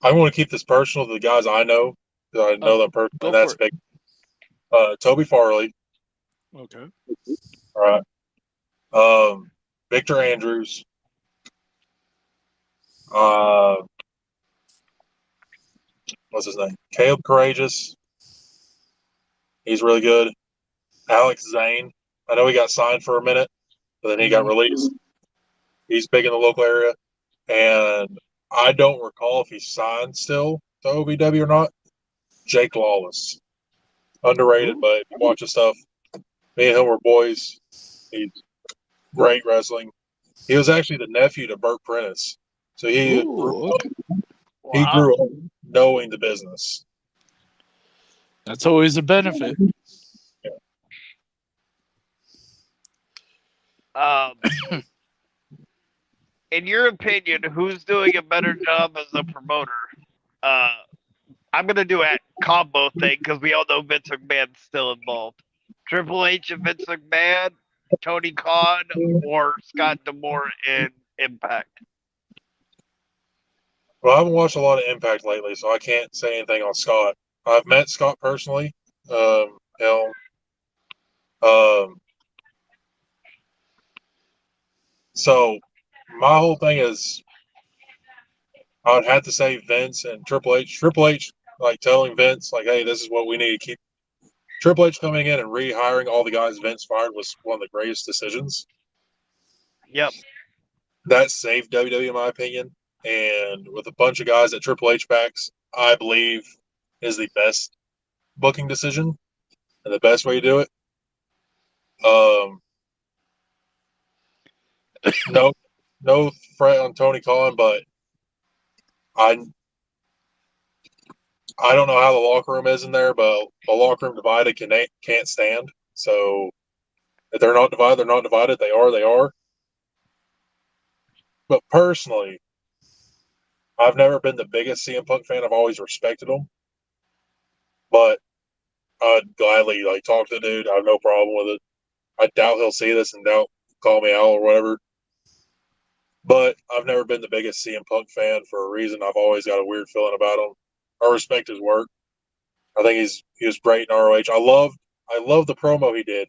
I want to keep this personal to the guys I know, because I know them personally, and that's big. Toby Farley, Okay. All right. Victor Andrews. What's his name? Caleb Courageous. He's really good. Alex Zane. I know he got signed for a minute, but then he got released. He's big in the local area. And I don't recall if he's signed still to OVW or not. Jake Lawless. Underrated, but if you watch his stuff, me and him were boys. He's great wrestling. He was actually the nephew to Burt Prentice. So he Ooh, okay. grew up knowing the business. That's always a benefit. In your opinion, who's doing a better job as a promoter? I'm gonna do a combo thing because we all know Vince McMahon's still involved. Triple H and Vince McMahon, Tony Khan, or Scott D'Amore in Impact. Well, I haven't watched a lot of Impact lately, so I can't say anything on Scott. I've met Scott personally. So my whole thing is I would have to say Vince and Triple H. Triple H, like telling Vince, like, hey, this is what we need to keep. Triple H coming in and rehiring all the guys Vince fired was one of the greatest decisions. Yep. That saved WWE, in my opinion. And with a bunch of guys that Triple H backs, I believe is the best booking decision and the best way to do it. No threat on Tony Khan, but I don't know how the locker room is in there, but the locker room divided can't stand. So if they're not divided, they're not divided. They are. But personally, I've never been the biggest CM Punk fan. I've always respected him. But I'd gladly talk to the dude. I have no problem with it. I doubt he'll see this and doubt call me out or whatever. But I've never been the biggest CM Punk fan for a reason. I've always got a weird feeling about him. I respect his work. I think he was great in ROH. I love the promo he did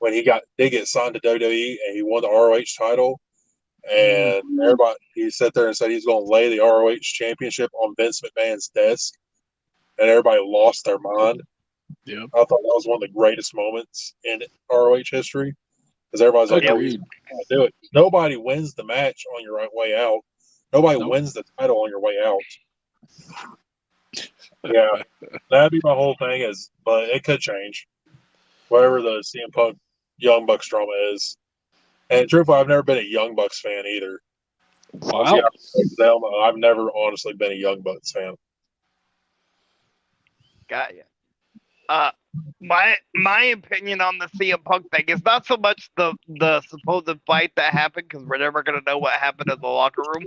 when he did get signed to WWE and he won the ROH title. And he sat there and said he's going to lay the ROH championship on Vince McMahon's desk, and everybody lost their mind. Yep. I thought that was one of the greatest moments in ROH history because everybody's like, "Oh, he's going to do it." Nobody wins the match on your way out. Nobody wins the title on your way out. Yeah, that'd be my whole thing. But it could change. Whatever the CM Punk Young Bucks drama is. And truthfully, I've never been a Young Bucks fan either. Wow. I've never honestly been a Young Bucks fan. Got you. My opinion on the CM Punk thing is not so much the supposed fight that happened because we're never gonna know what happened in the locker room.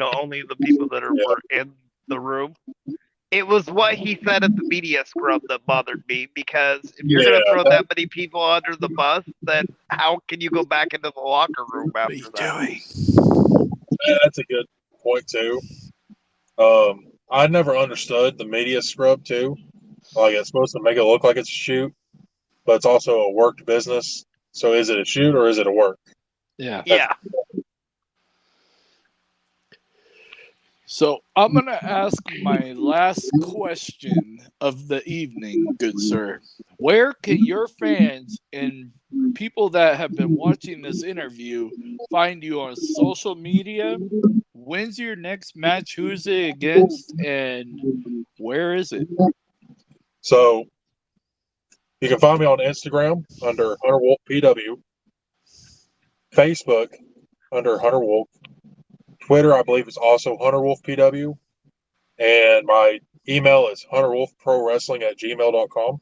Only the people that were in the room. It was what he said at the media scrum that bothered me because if you're going to throw that many people under the bus, then how can you go back into the locker room after that? That's a good point, too. I never understood the media scrub, too. Like, it's supposed to make it look like it's a shoot, but it's also a worked business. So is it a shoot or is it a work? Yeah. Yeah. So I'm going to ask my last question of the evening, good sir. Where can your fans and people that have been watching this interview find you on social media? When's your next match? Who's it against? And where is it? So you can find me on Instagram under Hunter Wolf PW, Facebook under Hunter Wolf, Twitter, I believe, is also Hunter Wolf PW, and my email is hunterwolfprowrestling@gmail.com.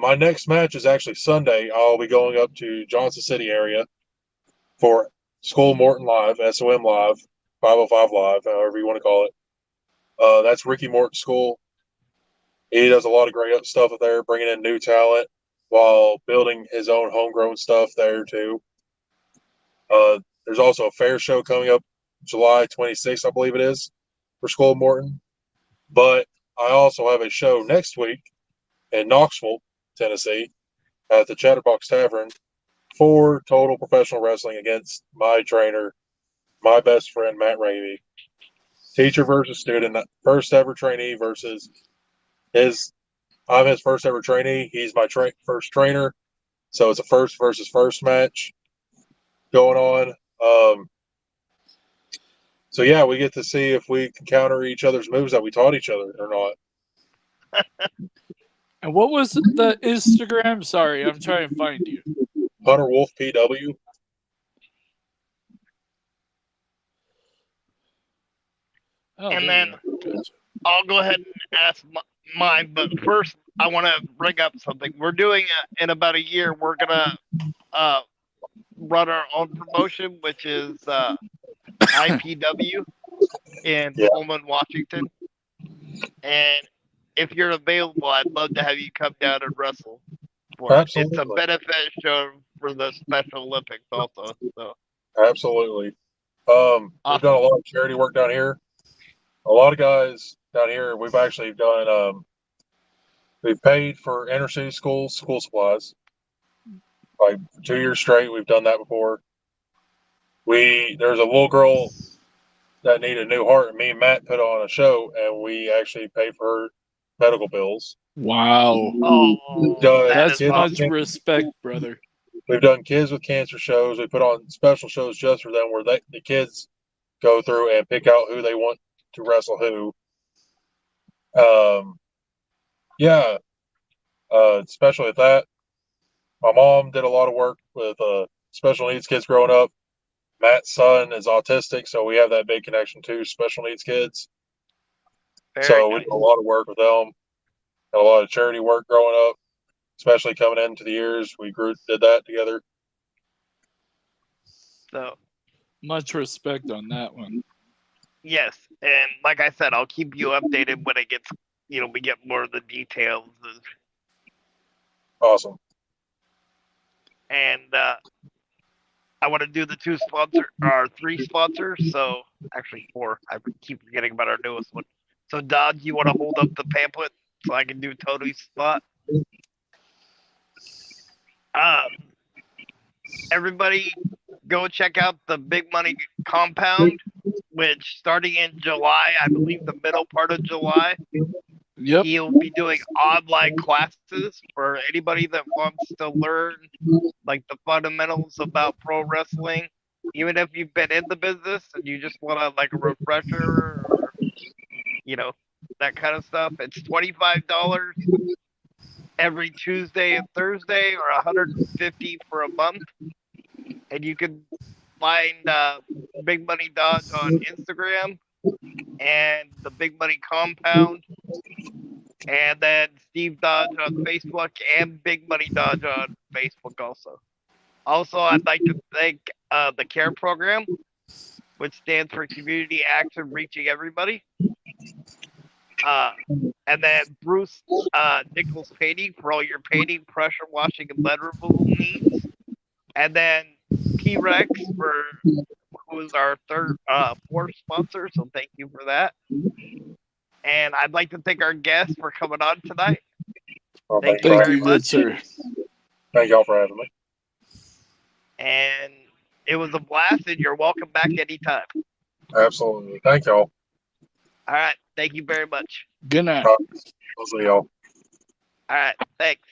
My next match is actually Sunday. I'll be going up to Johnson City area for School Morton Live, SOM Live, 505 Live, however you want to call it. That's Ricky Morton's school. He does a lot of great stuff up there, bringing in new talent while building his own homegrown stuff there too. There's also a fair show coming up July 26th, I believe it is, for School of Morton. But I also have a show next week in Knoxville Tennessee, at the Chatterbox Tavern for Total Professional Wrestling against my trainer, my best friend, Matt Ramey. Teacher versus student, first ever trainee versus his. I'm his first ever trainee. He's my first trainer. So it's a first versus first match going on. So yeah, we get to see if we can counter each other's moves that we taught each other or not. And what was the Instagram? Sorry, I'm trying to find you. Hunter Wolfe PW. Oh, And there then you are. Gotcha. I'll go ahead and ask mine, but first I want to bring up something. We're doing in about a year. We're gonna run our own promotion, which is IPW in Yeah. Pullman, Washington. And if you're available, I'd love to have you come down and wrestle. It's a Absolutely. benefit show for the Special Olympics also. So Absolutely. We've done a lot of charity work down here. A lot of guys down here, we've actually done, we've paid for inner city schools, school supplies. Like 2 years straight, we've done that before. There's a little girl that needed a new heart, and me and Matt put on a show, and we actually paid for her medical bills. Wow. oh, Done that That's is much awesome. respect, brother. We've done kids with cancer shows. We put on special shows just for them, where the kids go through and pick out who they want to wrestle who. Yeah, especially at that. My mom did a lot of work with special needs kids growing up. Matt's son is autistic, so we have that big connection to special needs kids. Very So we nice. did a lot of work with them. Had a lot of charity work growing up, especially coming into the years. We did that together. So Much respect on that one. yes, and like I said, I'll keep you updated when it gets, we get more of the details. Awesome. And I want to do the 3 sponsors. So actually 4. I keep forgetting about our newest one. So Dodge, you want to hold up the pamphlet so I can do Toby's spot? Everybody, go check out the Big Money Compound, which starting in July, I believe the middle part of July, Yep. he'll be doing online classes for anybody that wants to learn like the fundamentals about pro wrestling. Even if you've been in the business and you just want to like a refresher or that kind of stuff, it's $25 every Tuesday and Thursday, or $150 for a month. And you can find Big Money Dodge on Instagram and the Big Money Compound, and then Steve Dodge on Facebook and Big Money Dodge on Facebook also. Also, I'd like to thank the CARE program, which stands for Community Action Reaching Everybody. And then Bruce Nichols Painting for all your painting, pressure washing, and lead removal needs. And then P-Rex who is our fourth sponsor, so thank you for that. And I'd like to thank our guests for coming on tonight. Well, Thank you you Thank very you, good much. sir. Thank y'all for having me. And it was a blast, and you're welcome back anytime. Absolutely. Thank y'all. All right. Thank you very much. Good night. I'll see y'all. All right. Thanks.